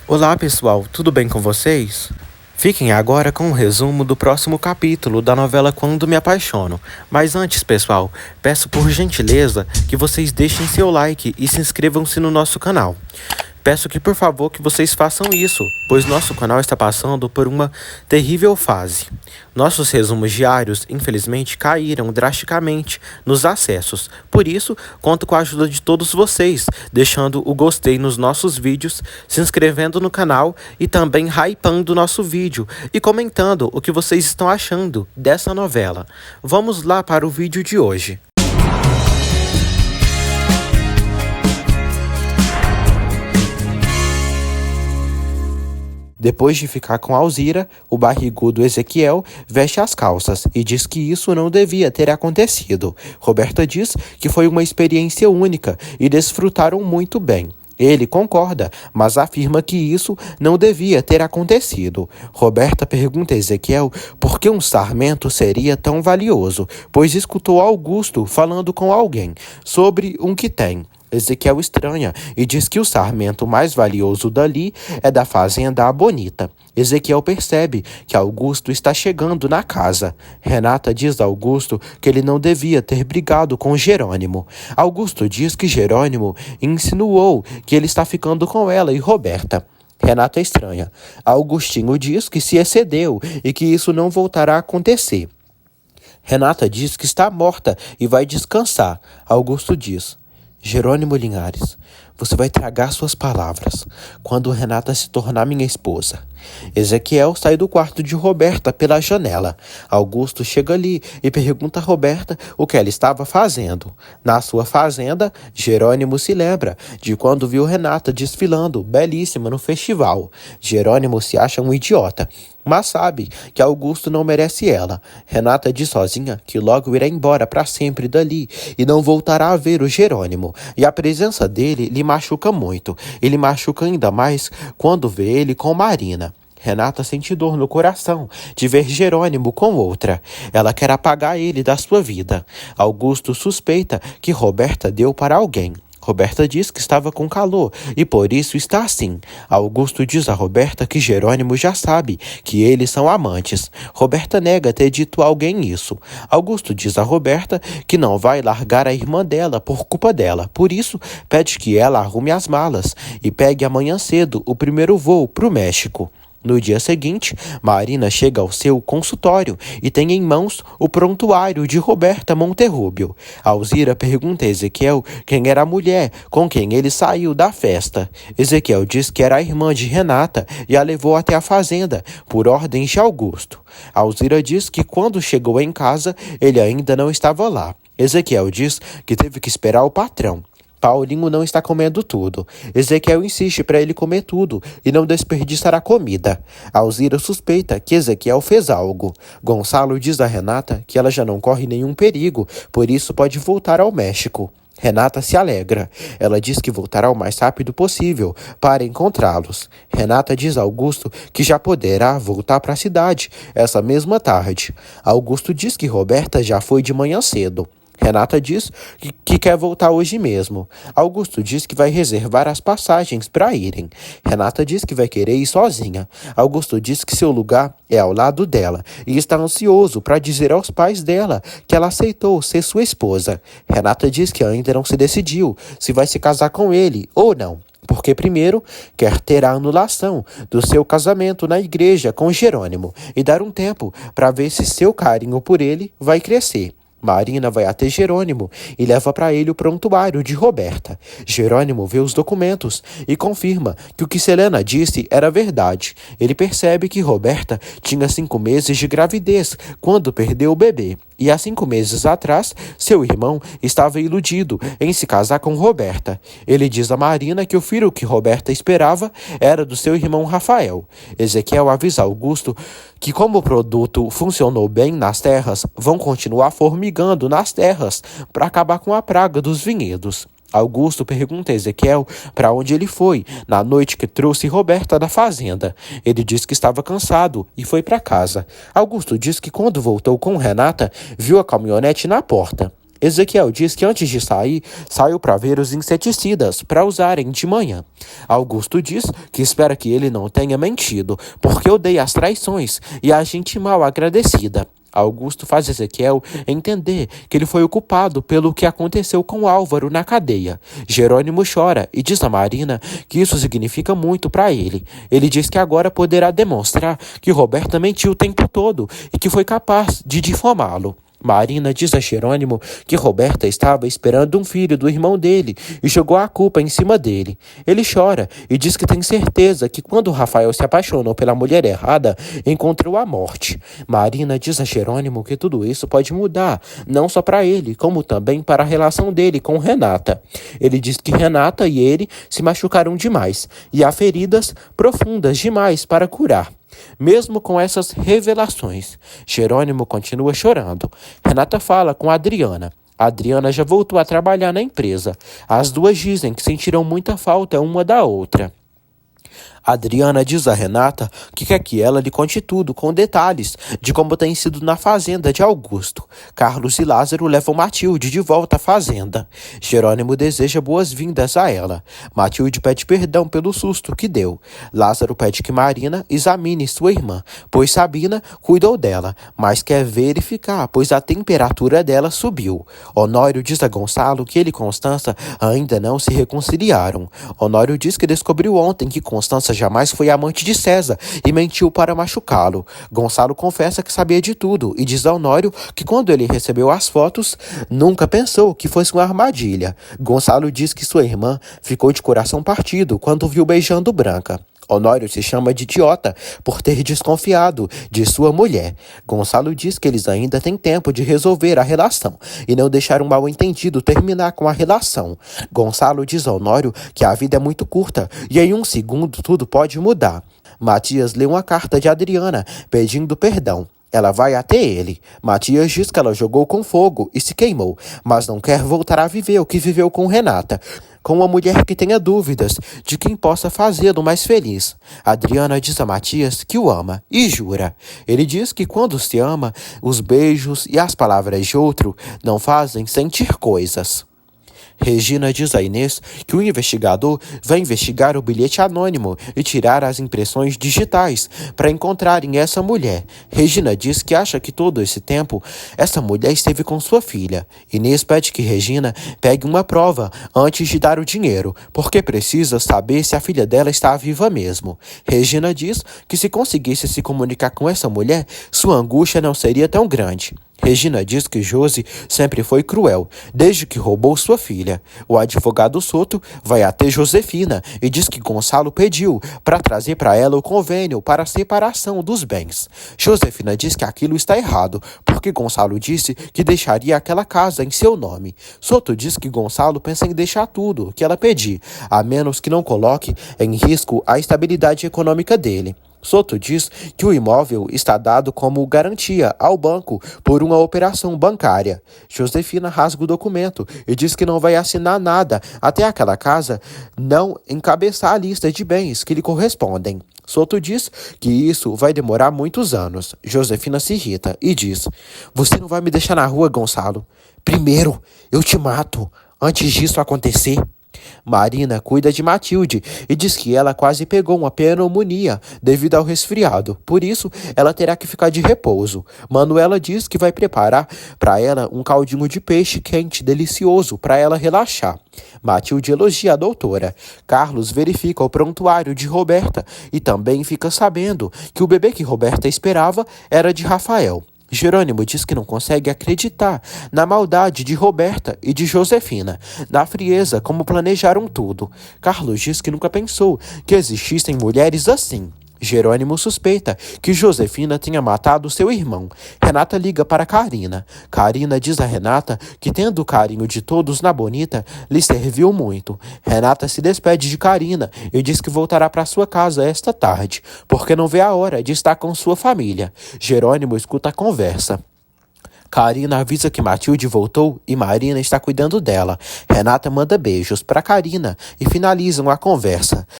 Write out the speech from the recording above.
Olá pessoal, tudo bem com vocês? Fiquem agora com um resumo do próximo capítulo da novela Quando Me Apaixono. Mas antes, pessoal, peço por gentileza que vocês deixem seu like e se inscrevam-se no nosso canal. Peço que, por favor, que vocês façam isso, pois nosso canal está passando por uma terrível fase. Nossos resumos diários, infelizmente, caíram drasticamente nos acessos. Por isso, conto com a ajuda de todos vocês, deixando o gostei nos nossos vídeos, se inscrevendo no canal e também hypando o nosso vídeo e comentando o que vocês estão achando dessa novela. Vamos lá para o vídeo de hoje. Depois de ficar com Alzira, o barrigudo Ezequiel veste as calças e diz que isso não devia ter acontecido. Roberta diz que foi uma experiência única e desfrutaram muito bem. Ele concorda, mas afirma que isso não devia ter acontecido. Roberta pergunta a Ezequiel por que um sarmento seria tão valioso, pois escutou Augusto falando com alguém sobre um que tem. Ezequiel estranha e diz que o sarmento mais valioso dali é da fazenda A Bonita. Ezequiel percebe que Augusto está chegando na casa. Renata diz a Augusto que ele não devia ter brigado com Jerônimo. Augusto diz que Jerônimo insinuou que ele está ficando com ela e Roberta. Renata é estranha. Augustinho diz que se excedeu e que isso não voltará a acontecer. Renata diz que está morta e vai descansar. Augusto diz: Jerônimo Linhares, você vai tragar suas palavras quando Renata se tornar minha esposa. Ezequiel sai do quarto de Roberta pela janela. Augusto chega ali e pergunta a Roberta o que ela estava fazendo. Na sua fazenda, Jerônimo se lembra de quando viu Renata desfilando belíssima no festival. Jerônimo se acha um idiota, mas sabe que Augusto não merece ela. Renata diz sozinha que logo irá embora para sempre dali e não voltará a ver o Jerônimo. E a presença dele lhe machuca muito. Ele machuca ainda mais quando vê ele com Marina. Renata sente dor no coração de ver Jerônimo com outra. Ela quer apagar ele da sua vida. Augusto suspeita que Roberta deu para alguém. Roberta diz que estava com calor e por isso está assim. Augusto diz a Roberta que Jerônimo já sabe que eles são amantes. Roberta nega ter dito a alguém isso. Augusto diz a Roberta que não vai largar a irmã dela por culpa dela. Por isso, pede que ela arrume as malas e pegue amanhã cedo o primeiro voo para o México. No dia seguinte, Marina chega ao seu consultório e tem em mãos o prontuário de Roberta Monterrubio. Alzira pergunta a Ezequiel quem era a mulher com quem ele saiu da festa. Ezequiel diz que era a irmã de Renata e a levou até a fazenda, por ordem de Augusto. Alzira diz que quando chegou em casa, ele ainda não estava lá. Ezequiel diz que teve que esperar o patrão. Paulinho não está comendo tudo. Ezequiel insiste para ele comer tudo e não desperdiçar a comida. Alzira suspeita que Ezequiel fez algo. Gonçalo diz a Renata que ela já não corre nenhum perigo, por isso pode voltar ao México. Renata se alegra. Ela diz que voltará o mais rápido possível para encontrá-los. Renata diz a Augusto que já poderá voltar para a cidade essa mesma tarde. Augusto diz que Roberta já foi de manhã cedo. Renata diz que quer voltar hoje mesmo. Augusto diz que vai reservar as passagens para irem. Renata diz que vai querer ir sozinha. Augusto diz que seu lugar é ao lado dela e está ansioso para dizer aos pais dela que ela aceitou ser sua esposa. Renata diz que ainda não se decidiu se vai se casar com ele ou não, porque primeiro quer ter a anulação do seu casamento na igreja com Jerônimo e dar um tempo para ver se seu carinho por ele vai crescer. Marina vai até Jerônimo e leva para ele o prontuário de Roberta. Jerônimo vê os documentos e confirma que o que Selena disse era verdade. Ele percebe que Roberta tinha 5 meses de gravidez quando perdeu o bebê. E há 5 meses atrás, seu irmão estava iludido em se casar com Roberta. Ele diz a Marina que o filho que Roberta esperava era do seu irmão Rafael. Ezequiel avisa Augusto que, como o produto funcionou bem nas terras, vão continuar formigando nas terras para acabar com a praga dos vinhedos. Augusto pergunta a Ezequiel para onde ele foi na noite que trouxe Roberta da fazenda. Ele diz que estava cansado e foi para casa. Augusto diz que quando voltou com Renata, viu a caminhonete na porta. Ezequiel diz que antes de sair, saiu para ver os inseticidas para usarem de manhã. Augusto diz que espera que ele não tenha mentido, porque odeia as traições e a gente mal agradecida. Augusto faz Ezequiel entender que ele foi o culpado pelo que aconteceu com Álvaro na cadeia. Jerônimo chora e diz a Marina que isso significa muito para ele. Ele diz que agora poderá demonstrar que Roberta mentiu o tempo todo e que foi capaz de difamá-lo. Marina diz a Jerônimo que Roberta estava esperando um filho do irmão dele e jogou a culpa em cima dele. Ele chora e diz que tem certeza que quando Rafael se apaixonou pela mulher errada, encontrou a morte. Marina diz a Jerônimo que tudo isso pode mudar, não só para ele, como também para a relação dele com Renata. Ele diz que Renata e ele se machucaram demais e há feridas profundas demais para curar. Mesmo com essas revelações, Jerônimo continua chorando. Renata fala com Adriana. Adriana já voltou a trabalhar na empresa. As duas dizem que sentiram muita falta uma da outra. Adriana diz a Renata que quer que ela lhe conte tudo, com detalhes, de como tem sido na fazenda de Augusto. Carlos e Lázaro levam Matilde de volta à fazenda. Jerônimo deseja boas-vindas a ela. Matilde pede perdão pelo susto que deu. Lázaro pede que Marina examine sua irmã, pois Sabina cuidou dela, mas quer verificar, pois a temperatura dela subiu. Honório diz a Gonçalo que ele e Constança ainda não se reconciliaram. Honório diz que descobriu ontem que Constança jamais foi amante de César e mentiu para machucá-lo. Gonçalo confessa que sabia de tudo e diz a Honório que quando ele recebeu as fotos, nunca pensou que fosse uma armadilha. Gonçalo diz que sua irmã ficou de coração partido quando viu beijando Branca. Honório se chama de idiota por ter desconfiado de sua mulher. Gonçalo diz que eles ainda têm tempo de resolver a relação e não deixar um mal-entendido terminar com a relação. Gonçalo diz a Honório que a vida é muito curta e em um segundo tudo pode mudar. Matias lê uma carta de Adriana pedindo perdão. Ela vai até ele. Matias diz que ela jogou com fogo e se queimou, mas não quer voltar a viver o que viveu com Renata, com uma mulher que tenha dúvidas de quem possa fazê-lo mais feliz. Adriana diz a Matias que o ama e jura. Ele diz que quando se ama, os beijos e as palavras de outro não fazem sentir coisas. Regina diz a Inês que o investigador vai investigar o bilhete anônimo e tirar as impressões digitais para encontrarem essa mulher. Regina diz que acha que todo esse tempo essa mulher esteve com sua filha. Inês pede que Regina pegue uma prova antes de dar o dinheiro, porque precisa saber se a filha dela está viva mesmo. Regina diz que se conseguisse se comunicar com essa mulher, sua angústia não seria tão grande. Regina diz que Josi sempre foi cruel, desde que roubou sua filha. O advogado Soto vai até Josefina e diz que Gonçalo pediu para trazer para ela o convênio para a separação dos bens. Josefina diz que aquilo está errado, porque Gonçalo disse que deixaria aquela casa em seu nome. Soto diz que Gonçalo pensa em deixar tudo que ela pedir, a menos que não coloque em risco a estabilidade econômica dele. Soto diz que o imóvel está dado como garantia ao banco por uma operação bancária. Josefina rasga o documento e diz que não vai assinar nada até aquela casa não encabeçar a lista de bens que lhe correspondem. Soto diz que isso vai demorar muitos anos. Josefina se irrita e diz: "Você não vai me deixar na rua, Gonçalo. Primeiro, eu te mato antes disso acontecer." Marina cuida de Matilde e diz que ela quase pegou uma pneumonia devido ao resfriado, por isso ela terá que ficar de repouso. Manuela diz que vai preparar para ela um caldinho de peixe quente delicioso para ela relaxar. Matilde elogia a doutora. Carlos verifica o prontuário de Roberta e também fica sabendo que o bebê que Roberta esperava era de Rafael. Jerônimo diz que não consegue acreditar na maldade de Roberta e de Josefina, na frieza como planejaram tudo. Carlos diz que nunca pensou que existissem mulheres assim. Jerônimo suspeita que Josefina tenha matado seu irmão. Renata liga para Carina. Carina diz a Renata que, tendo o carinho de todos na Bonita, lhe serviu muito. Renata se despede de Carina e diz que voltará para sua casa esta tarde, porque não vê a hora de estar com sua família. Jerônimo escuta a conversa. Carina avisa que Matilde voltou e Marina está cuidando dela. Renata manda beijos para Carina e finalizam a conversa.